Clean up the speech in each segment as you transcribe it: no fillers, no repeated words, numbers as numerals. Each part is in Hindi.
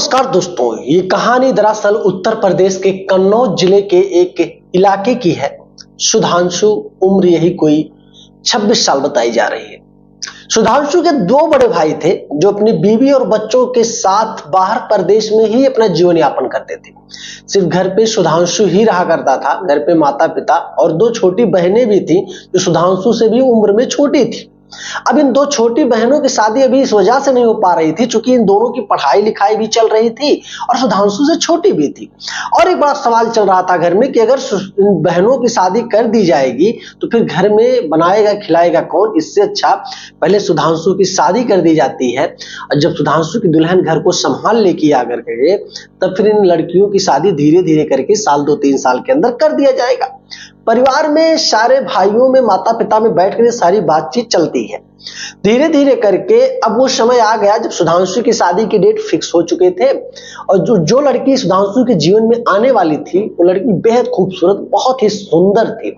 नमस्कार दोस्तों, ये कहानी दरअसल उत्तर प्रदेश के कन्नौज जिले के एक इलाके की है। सुधांशु उम्र यही कोई 26 साल बताई जा रही है। सुधांशु के दो बड़े भाई थे जो अपनी बीवी और बच्चों के साथ बाहर प्रदेश में ही अपना जीवन यापन करते थे। सिर्फ घर पे सुधांशु ही रहा करता था। घर पे माता पिता और दो छोटी बहनें भी थी जो सुधांशु से भी उम्र में छोटी थी। अब इन दो छोटी बहनों की शादी अभी इस वजह से नहीं हो पा रही थी क्योंकि इन दोनों की पढ़ाई लिखाई भी चल रही थी और सुधांशु से छोटी भी थी। और एक बड़ा सवाल चल रहा था घर में कि अगर इन बहनों की शादी कर दी जाएगी तो फिर घर में बनाएगा खिलाएगा कौन। इससे अच्छा पहले सुधांशु की शादी कर दी जाती है और जब सुधांशु की दुल्हन घर को संभाल लेके आकर के तब फिर इन लड़कियों की शादी धीरे धीरे करके साल 2-3 साल के अंदर कर दिया जाएगा। परिवार में सारे भाइयों में माता पिता में बैठ कर सारी बातचीत चलती है। धीरे धीरे करके अब वो समय आ गया जब सुधांशु की शादी की डेट फिक्स हो चुके थे और जो लड़की सुधांशु के जीवन में आने वाली थी वो लड़की बेहद खूबसूरत, बहुत ही सुंदर थी।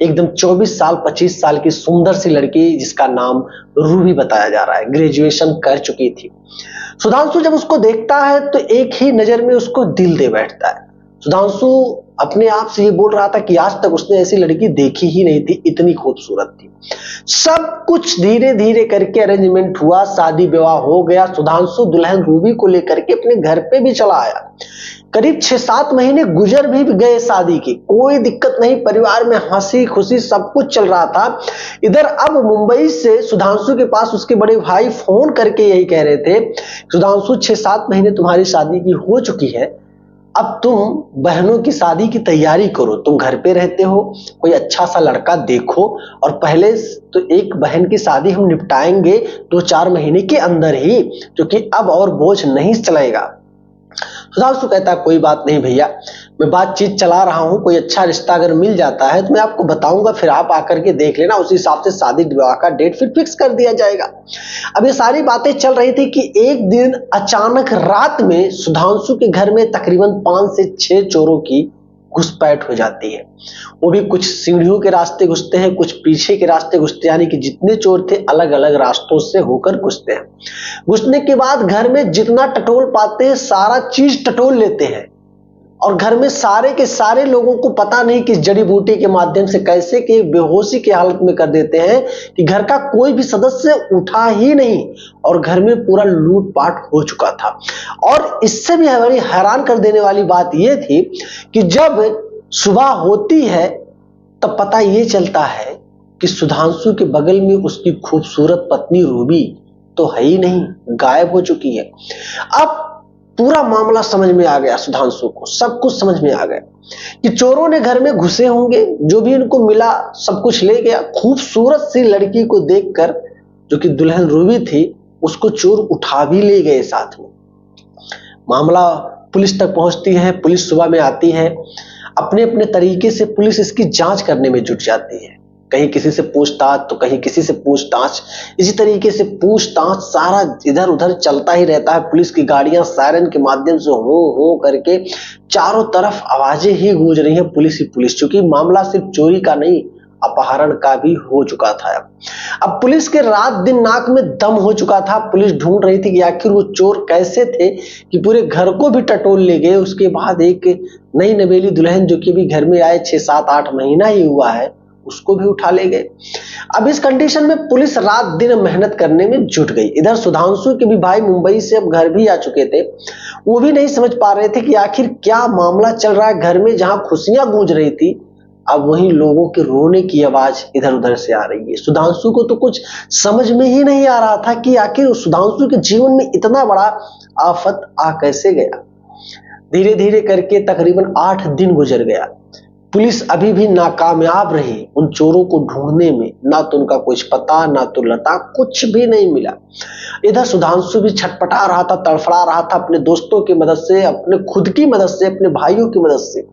एकदम 24 साल 25 साल की सुंदर सी लड़की जिसका नाम रूबी बताया जा रहा है। ग्रेजुएशन कर चुकी थी। सुधांशु जब उसको देखता है तो एक ही नजर में उसको दिल दे बैठता है। सुधांशु अपने आप से ये बोल रहा था कि आज तक उसने ऐसी लड़की देखी ही नहीं थी, इतनी खूबसूरत थी। सब कुछ धीरे धीरे करके अरेंजमेंट हुआ, शादी विवाह हो गया। सुधांशु दुल्हन रूबी को लेकर के अपने घर पे भी चला आया। करीब 6-7 महीने गुजर भी गए शादी की, कोई दिक्कत नहीं। परिवार में हंसी खुशी सब कुछ चल रहा था। इधर अब मुंबई से सुधांशु के पास उसके बड़े भाई फोन करके यही कह रहे थे, सुधांशु 6-7 महीने तुम्हारी शादी की हो चुकी है, अब तुम बहनों की शादी की तैयारी करो। तुम घर पे रहते हो, कोई अच्छा सा लड़का देखो और पहले तो एक बहन की शादी हम निपटाएंगे 2-4 महीने के अंदर ही, क्योंकि अब और बोझ नहीं चलेगा। सुधांशु कहता कोई बात नहीं भैया, मैं बातचीत चला रहा हूं, कोई अच्छा रिश्ता अगर मिल जाता है तो मैं आपको बताऊंगा, फिर आप आकर के देख लेना, उसी हिसाब से शादी विवाह का डेट फिर फिक्स कर दिया जाएगा। अब ये सारी बातें चल रही थी कि एक दिन अचानक रात में सुधांशु के घर में तकरीबन 5 से 6 चोरों की घुसपैठ हो जाती है। वो भी कुछ सीढ़ियों के रास्ते घुसते हैं, कुछ पीछे के रास्ते घुसते हैं, यानी कि जितने चोर थे अलग अलग रास्तों से होकर घुसते हैं। घुसने के बाद घर में जितना टटोल पाते हैं सारा चीज टटोल लेते हैं और घर में सारे के सारे लोगों को पता नहीं किस जड़ी बूटी के माध्यम से कैसे कि बेहोशी की हालत में कर देते हैं कि घर का कोई भी सदस्य उठा ही नहीं और घर में पूरा लूटपाट हो चुका था। और इससे भी बड़ी हैरान कर देने वाली बात यह थी कि जब सुबह होती है तब पता यह चलता है कि सुधांशु के बगल में उसकी खूबसूरत पत्नी रूबी तो है ही नहीं, गायब हो चुकी है। अब पूरा मामला समझ में आ गया सुधांशु को, सब कुछ समझ में आ गया कि चोरों ने घर में घुसे होंगे, जो भी इनको मिला सब कुछ ले गया। खूबसूरत सी लड़की को देखकर जो कि दुल्हन रूबी थी उसको चोर उठा भी ले गए साथ में। मामला पुलिस तक पहुंचती है, पुलिस सुबह में आती है। अपने अपने तरीके से पुलिस इसकी जांच करने में जुट जाती है, कहीं किसी से पूछताछ तो कहीं किसी से पूछताछ, इसी तरीके से पूछताछ सारा इधर उधर चलता ही रहता है। पुलिस की गाड़ियां सायरन के माध्यम से हो करके चारों तरफ आवाजें ही गूंज रही है, पुलिस ही पुलिस। क्योंकि मामला सिर्फ चोरी का नहीं, अपहरण का भी हो चुका था। अब पुलिस के रात दिन नाक में दम हो चुका था। पुलिस ढूंढ रही थी कि आखिर वो चोर कैसे थे कि पूरे घर को भी टटोल ले गए। उसके बाद एक नई नवेली दुल्हन जो कि भी घर में आए 6-7-8 महीना ही हुआ है उसको भी उठा ले गए। अब इस कंडीशन में पुलिस रात दिन मेहनत करने में जुट गई। इधर सुधांशु के भी भाई मुंबई से अब घर भी आ चुके थे, वो भी नहीं समझ पा रहे थे कि आखिर क्या मामला चल रहा है। घर में जहां खुशियां गूंज रही थी अब वहीं लोगों के रोने की आवाज इधर उधर से आ रही है। सुधांशु को तो कुछ समझ में ही नहीं आ रहा था कि आखिर सुधांशु के जीवन में इतना बड़ा आफत आ कैसे गया। धीरे धीरे करके तकरीबन 8 दिन गुजर गया। पुलिस अभी भी नाकामयाब रही उन चोरों को ढूंढने में, ना तो उनका कुछ पता ना तो लता, कुछ भी नहीं मिला। इधर सुधांशु भी छटपटा रहा था, तड़फड़ा रहा था अपने दोस्तों की मदद से, अपने खुद की मदद से, अपने भाइयों की मदद से।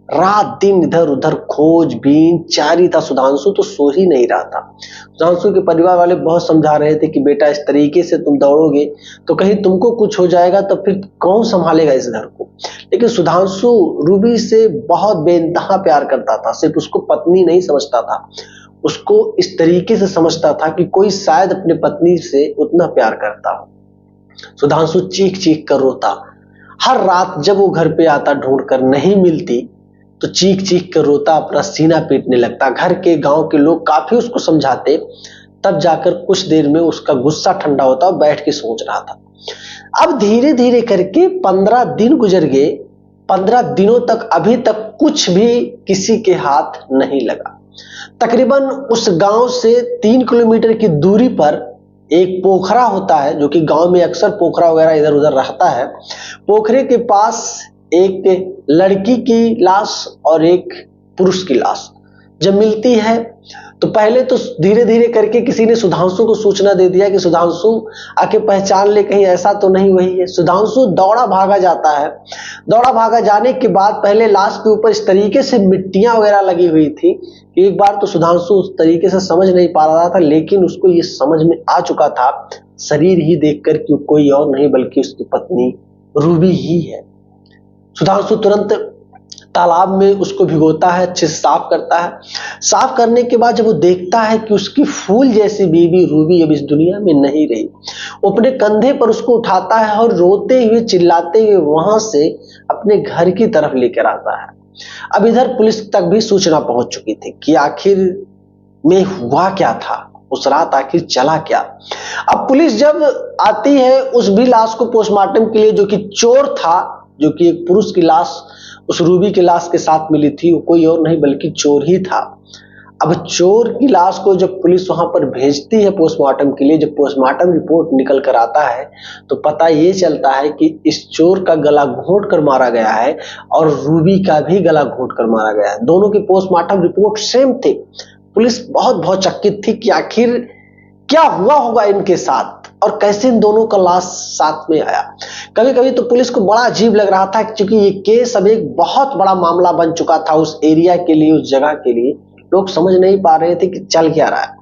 रात दिन इधर उधर खोजबीन जारी था। सुधांशु तो सो ही नहीं रहा था। सुधांशु के परिवार वाले बहुत समझा रहे थे कि बेटा इस तरीके से तुम दौड़ोगे तो कहीं तुमको कुछ हो जाएगा तो फिर कौन संभालेगा इस घर को। लेकिन सुधांशु रूबी से बहुत बेइंतहा प्यार करता था। सिर्फ उसको पत्नी नहीं समझता था, उसको इस तरीके से समझता था कि कोई शायद अपने पत्नी से उतना प्यार करता हो। सुधांशु चीख चीख कर रोता, हर रात जब वो घर पे आता ढूंढ कर नहीं मिलती तो चीख चीख कर रोता, अपना सीना पीटने लगता। घर के गांव के लोग काफी उसको समझाते, तब जाकर कुछ देर में उसका गुस्सा ठंडा होता और बैठ के सोच रहा था। अब धीरे धीरे करके 15 दिन गुजर गए। 15 दिनों तक अभी तक कुछ भी किसी के हाथ नहीं लगा। तकरीबन उस गांव से 3 किलोमीटर की दूरी पर एक पोखरा होता है, जो कि गांव में अक्सर पोखरा वगैरह इधर उधर रहता है। पोखरे के पास एक लड़की की लाश और एक पुरुष की लाश जब मिलती है तो पहले तो धीरे धीरे करके किसी ने सुधांशु को सूचना दे दिया कि सुधांशु आके पहचान ले, कहीं ऐसा तो नहीं वही है। सुधांशु दौड़ा भागा जाता है। दौड़ा भागा जाने के बाद पहले लाश के ऊपर इस तरीके से मिट्टियां वगैरह लगी हुई थी कि एक बार तो सुधांशु उस तरीके से समझ नहीं पा रहा था, लेकिन उसको ये समझ में आ चुका था शरीर ही देखकर कि कोई और नहीं बल्कि उसकी पत्नी रूबी ही है। सुधांशु तुरंत तालाब में उसको भिगोता है, अच्छे से साफ करता है। साफ करने के बाद जब वो देखता है कि उसकी फूल जैसी बीवी रूबी अब इस दुनिया में नहीं रही, वो अपने कंधे पर उसको उठाता है और रोते हुए चिल्लाते हुए वहां से अपने घर की तरफ लेकर आता है। अब इधर पुलिस तक भी सूचना पहुंच चुकी थी कि आखिर में हुआ क्या था, उस रात आखिर चला क्या। अब पुलिस जब आती है उस भी लाश को पोस्टमार्टम के लिए, जो कि चोर था, जो कि एक पुरुष की लाश उस रूबी की लाश के साथ मिली थी, वो कोई और नहीं बल्कि चोर ही था। अब चोर की लाश को जब पुलिस वहां पर भेजती है पोस्टमार्टम के लिए, जब पोस्टमार्टम रिपोर्ट निकल कर आता है तो पता ये चलता है कि इस चोर का गला घोंट कर मारा गया है और रूबी का भी गला घोंट कर मारा गया है। दोनों की पोस्टमार्टम रिपोर्ट सेम थे। पुलिस बहुत चकित थी कि आखिर क्या हुआ होगा इनके साथ और कैसे इन दोनों का लाश साथ में आया। कभी कभी तो पुलिस को बड़ा अजीब लग रहा था, क्योंकि ये केस अब एक बहुत बड़ा मामला बन चुका था उस एरिया के लिए, उस जगह के लिए। लोग समझ नहीं पा रहे थे कि चल क्या रहा है।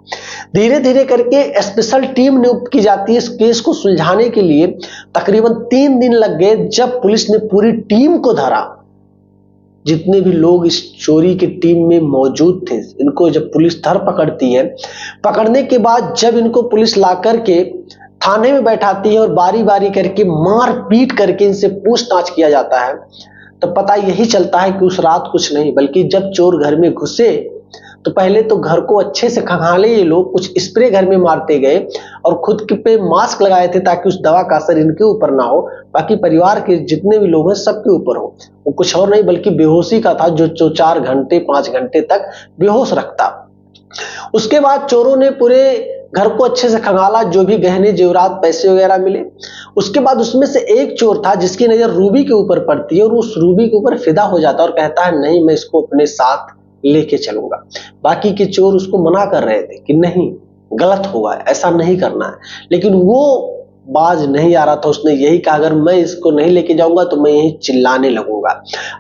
धीरे धीरे करके स्पेशल टीम नियुक्त की जाती है इस केस को सुलझाने के लिए। तकरीबन 3 दिन लग गए। जब पुलिस ने पूरी टीम को धरा, जितने भी लोग इस चोरी की टीम में मौजूद थे, इनको जब पुलिस धर पकड़ती है, पकड़ने के बाद जब इनको पुलिस ला करके थाने में बैठाती है और बारी बारी करके मार पीट करके इनसे पूछताछ किया जाता है, तो पता यही चलता है कि उस रात कुछ नहीं बल्कि जब चोर घर में घुसे तो पहले तो घर को अच्छे से खंगाले ये लोग, कुछ स्प्रे घर में मारते गए और खुद के पे मास्क लगाए थे ताकि उस दवा का असर इनके ऊपर ना हो, बाकी परिवार के जितने भी लोग हैं सबके ऊपर हो। वो कुछ और नहीं बल्कि बेहोशी का था, जो 4 घंटे 5 घंटे तक बेहोश रखता। उसके बाद चोरों ने पूरे घर को अच्छे से खंगाला, जो भी गहने जेवरात पैसे वगैरह मिले। उसके बाद उसमें से एक चोर था जिसकी नजर रूबी के ऊपर पड़ती है और उस रूबी के ऊपर फिदा हो जाता है और कहता है नहीं, मैं इसको अपने साथ लेके चलूंगा। बाकी के चोर उसको मना कर रहे थे कि नहीं, गलत हुआ है, ऐसा नहीं करना है, लेकिन वो बाज नहीं आ रहा था। उसने यही कहा अगर मैं इसको नहीं लेके जाऊंगा तो मैं यही चिल्लाने लगूंगा।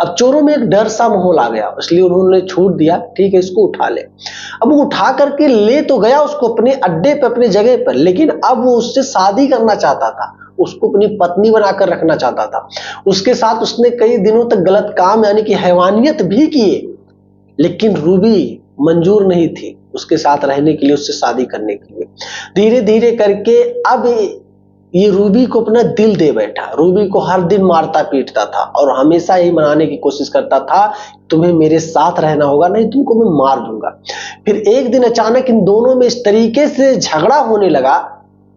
अब चोरों में एक डर सा माहौल आ गया, इसलिए उन्होंने छूट दिया, ठीक है इसको उठा ले। अब वो उठा करके ले तो गया उसको अपने अड्डे पे, अपने जगह पर, लेकिन अब वो उससे शादी करना चाहता था, उसको अपनी पत्नी बनाकर रखना चाहता था। उसके साथ उसने कई दिनों तक गलत काम यानी कि हैवानियत भी किए, लेकिन रूबी मंजूर नहीं थी उसके साथ रहने के लिए, उससे शादी करने के लिए। धीरे धीरे करके अब ये रूबी को अपना दिल दे बैठा। रूबी को हर दिन मारता पीटता था और हमेशा यही मनाने की कोशिश करता था तुम्हें मेरे साथ रहना होगा, नहीं तुमको मैं मार दूंगा। फिर एक दिन अचानक इन दोनों में इस तरीके से झगड़ा होने लगा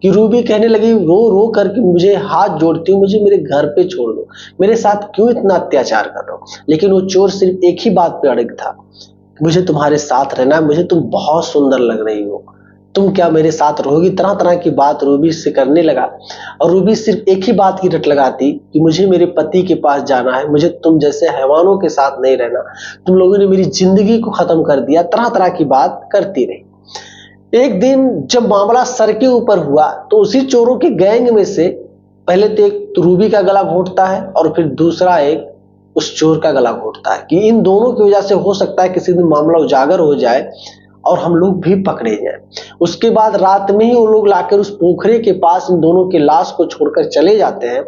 कि रूबी कहने लगी रो रो करके मुझे हाथ जोड़ती हूँ, मुझे मेरे घर पे छोड़ दो, मेरे साथ क्यों इतना अत्याचार कर रहे हो। लेकिन वो चोर सिर्फ एक ही बात पे अड़िग था, मुझे तुम्हारे साथ रहना है, मुझे तुम बहुत सुंदर लग रही हो, तुम क्या मेरे साथ रहोगी। तरह तरह की बात रूबी से करने लगा और रूबी सिर्फ एक ही बात की रट लगाती कि मुझे मेरे पति के पास जाना है, मुझे तुम जैसे हैवानों के साथ नहीं रहना, तुम लोगों ने मेरी जिंदगी को खत्म कर दिया। तरह तरह की बात करती रही। एक दिन जब मामला सर के ऊपर हुआ तो उसी चोरों के गैंग में से पहले तो एक रूबी का गला घोंटता है और फिर दूसरा एक उस चोर का गला घोंटता है कि इन दोनों की वजह से हो सकता है किसी दिन मामला उजागर हो जाए और हम लोग भी पकड़े जाएं। उसके बाद रात में ही वो लोग लाकर उस पोखरे के पास इन दोनों की लाश को छोड़कर चले जाते हैं।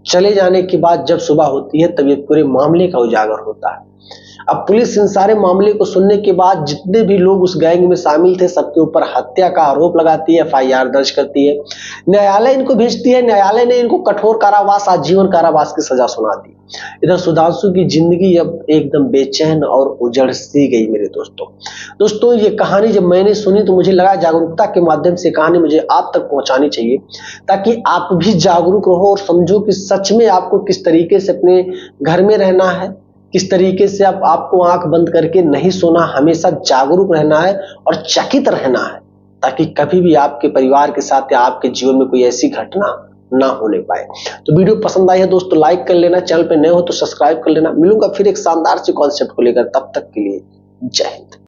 चले जाने के बाद जब सुबह होती है तब ये पूरे मामले का उजागर होता है। अब पुलिस इन सारे मामले को सुनने के बाद जितने भी लोग उस गैंग में शामिल थे सबके ऊपर हत्या का आरोप लगाती है, एफआईआर दर्ज करती है, न्यायालय इनको भेजती है। न्यायालय ने इनको कठोर कारावास, आजीवन कारावास की सजा सुना दी। इधर सुधांशु की जिंदगी अब एकदम बेचैन और उजड़ सी गई मेरे दोस्तों। ये कहानी जब मैंने सुनी तो मुझे लगा जागरूकता के माध्यम से कहानी मुझे आप तक पहुंचानी चाहिए, ताकि आप भी जागरूक रहो और समझो कि सच में आपको किस तरीके से अपने घर में रहना है, किस तरीके से आपको आंख बंद करके नहीं सोना, हमेशा जागरूक रहना है और चकित रहना है, ताकि कभी भी आपके परिवार के साथ या आपके जीवन में कोई ऐसी घटना ना होने पाए। तो वीडियो पसंद आई है दोस्तों लाइक कर लेना, चैनल पे नए हो तो सब्सक्राइब कर लेना। मिलूंगा फिर एक शानदार से कॉन्सेप्ट को लेकर, तब तक के लिए जय हिंद।